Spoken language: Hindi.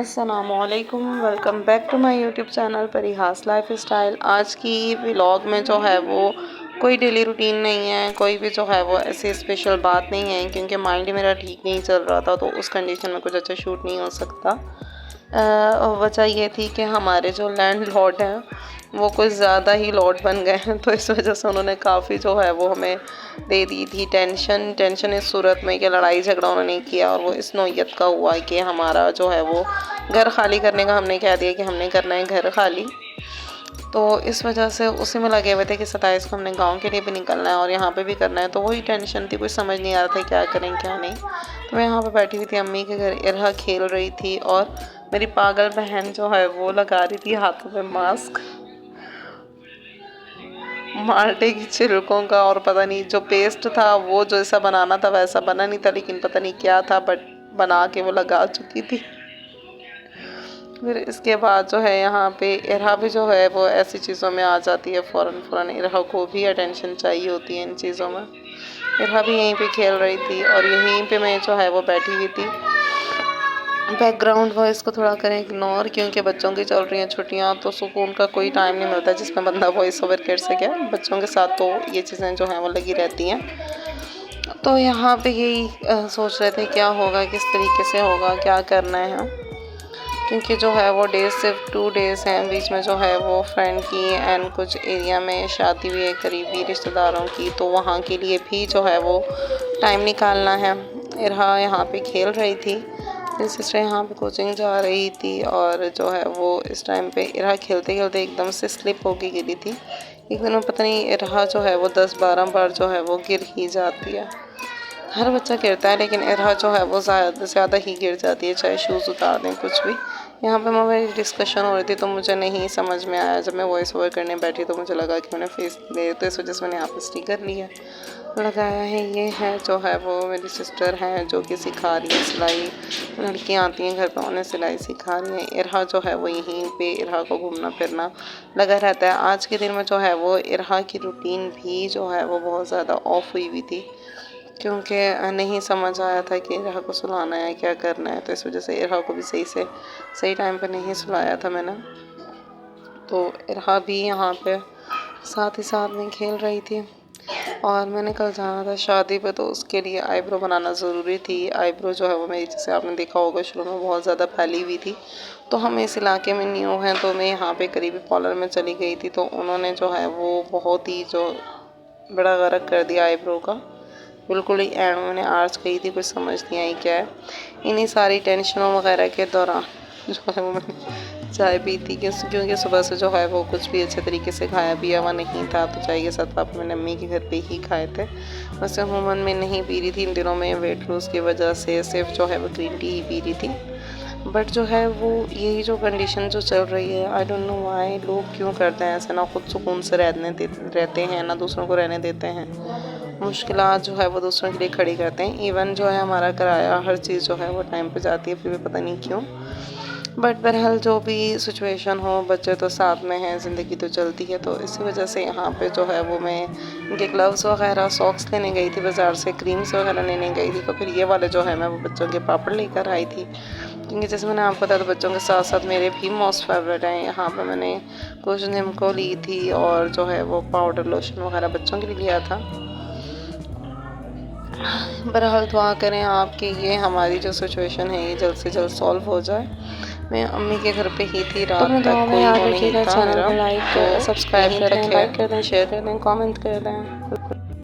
अस्सलामुअलैकुम, welcome back to my YouTube channel Parihas lifestyle. आज की व्लॉग में जो है वो कोई डेली रूटीन नहीं है, कोई भी जो है वो ऐसी स्पेशल बात नहीं है, क्योंकि माइंड मेरा ठीक नहीं चल रहा था, तो उस कंडीशन में कुछ अच्छा शूट नहीं हो सकता। वजह ये थी कि हमारे जो लैंड लॉर्ड हैं वो कुछ ज़्यादा ही लॉर्ड बन गए हैं, तो इस वजह से उन्होंने काफ़ी जो है वो हमें दे दी थी टेंशन इस सूरत में कि लड़ाई झगड़ा उन्होंने किया, और वो इस नौयत का हुआ कि हमारा जो है वो घर खाली करने का हमने कह दिया कि हमने करना है घर खाली। तो इस वजह से उसी में लगे हुए थे कि 27 को हमने गांव के लिए भी निकलना है और यहाँ पे भी करना है, तो वही टेंशन थी, कुछ समझ नहीं आ रहा था क्या करें क्या नहीं। तो मैं यहाँ पे बैठी हुई थी अम्मी के घर, इरहा खेल रही थी और मेरी पागल बहन जो है वो लगा रही थी हाथों में मास्क माल्टे की छिलकों का, और पता नहीं जो पेस्ट था वो जैसा बनाना था वैसा बना नहीं था, लेकिन पता नहीं क्या था, बट बना के वो लगा चुकी थी। फिर इसके बाद जो है यहाँ पे इरहा भी जो है वो ऐसी चीज़ों में आ जाती है, फ़ौरन इरहा को भी अटेंशन चाहिए होती है इन चीज़ों में। इरहा भी यहीं पे खेल रही थी और यहीं पे मैं जो है वो बैठी हुई थी। बैकग्राउंड वॉइस को थोड़ा करें इग्नोर, क्योंकि बच्चों की चल रही हैं छुट्टियां, तो सुकून का कोई टाइम नहीं मिलता जिसमें बंदा वॉइस ओवर कर सके। बच्चों के साथ तो ये चीज़ें जो हैं वो लगी रहती हैं। तो यहाँ पे यही सोच रहे थे क्या होगा, किस तरीके से होगा, क्या करना है, क्योंकि जो है वो डेज सिर्फ 2 डेज़ हैं, बीच में जो है वो फ्रेंड की एंड कुछ एरिया में शादी भी है करीबी रिश्तेदारों की, तो वहाँ के लिए भी जो है वो टाइम निकालना है। इरहा यहाँ पे खेल रही थी, मेरी सिस्टर यहाँ पे कोचिंग जा रही थी, और जो है वो इस टाइम पे इरहा खेलते खेलते एकदम से स्लिप होके गिरी थी। एक दिन में पता नहीं इरहा जो है वो 10-12 बार जो है वो गिर ही जाती है। हर बच्चा गिरता है, लेकिन इरहा जो है वो ज़्यादा ही गिर जाती है, चाहे शूज़ उतार दें कुछ भी। यहाँ पे मेरी डिस्कशन हो रही थी, तो मुझे नहीं समझ में आया, जब मैं वॉइस ओवर करने बैठी तो मुझे लगा कि मैंने फेस ले, तो इस वजह से मैंने यहाँ पे स्टिकर लिया लगाया है। ये है जो है वो मेरी सिस्टर हैं जो कि सिखा रही है सिलाई, लड़कियाँ आती हैं घर पर उन्हें सिलाई सिखा रही हैं। इरहा जो है वो यहीं पे इरहा को घूमना फिरना लगा रहता है। आज के दिन में जो है वो इरहा की रूटीन भी जो है वो बहुत ज़्यादा ऑफ हुई हुई थी, क्योंकि नहीं समझ आया था कि इरहा को सुलाना है क्या करना है, तो इस वजह से इरहा को भी सही टाइम पर नहीं सुलाया था मैंने। तो इरहा भी यहाँ पे साथ ही साथ में खेल रही थी, और मैंने कल जाना था शादी पे, तो उसके लिए आईब्रो बनाना ज़रूरी थी। आईब्रो जो है वो मेरी, जैसे आपने देखा होगा शुरू में, बहुत ज़्यादा फैली हुई थी, तो हम इस इलाके में न्यू हैं, तो मैं यहाँ पे करीबी पार्लर में चली गई थी, तो उन्होंने जो है वो बहुत ही जो बड़ा गर्क कर दिया आईब्रो का, बिल्कुल ही एंड में मैंने आर्च कही थी, कुछ समझ नहीं आई क्या है। इन्हीं सारी टेंशनों वगैरह के दौरान जो है वो मैंने चाय पी थी, क्योंकि सुबह से जो है वो कुछ भी अच्छे तरीके से खाया पिया हुआ नहीं था, तो चाय के साथ पापा मैंने अम्मी के घर पे ही खाए थे। वैसे अमूमन में नहीं पी रही थी इन दिनों में, वेट लूज़ की वजह से सिर्फ जो है वो ग्रीन टी ही पी रही थी। बट जो है वो यही जो कंडीशन जो चल रही है, आई डोंट नो वाई, लोग क्यों करते हैं ऐसे, ना खुद सुकून से रहते हैं, ना दूसरों को रहने देते हैं, मुश्किलात जो है वो दूसरों के लिए खड़ी करते हैं। इवन जो है हमारा किराया हर चीज़ जो है वो टाइम पे जाती है, फिर भी पता नहीं क्यों। बट बहरहाल जो भी सिचुएशन हो, बच्चे तो साथ में हैं, ज़िंदगी तो चलती है, तो इसी वजह से यहाँ पे जो है वो मैं इनके ग्लव्स वगैरह सॉक्स लेने गई थी बाज़ार से, क्रीम्स वगैरह लेने गई थी, तो फिर ये वाले जो है मैं वो बच्चों के पापड़ लेकर आई थी, क्योंकि जैसे मैंने आपको बताया, तो बच्चों के साथ साथ मेरे भी मोस्ट फेवरेट हैं। यहाँ पे मैंने कुछ निम्को ली थी, और जो है वो पाउडर लोशन वगैरह बच्चों के लिए लिया था। बहरहाल दुआ करें आपकी ये हमारी जो सिचुएशन है ये जल्द से जल्द सॉल्व हो जाए। मैं अम्मी के घर पे ही थी रात तक, कोई वो नहीं था मेरा, तो सब्सक्राइब कर दें, लाइक कर दें, शेयर कर दें, कमेंट कर दें।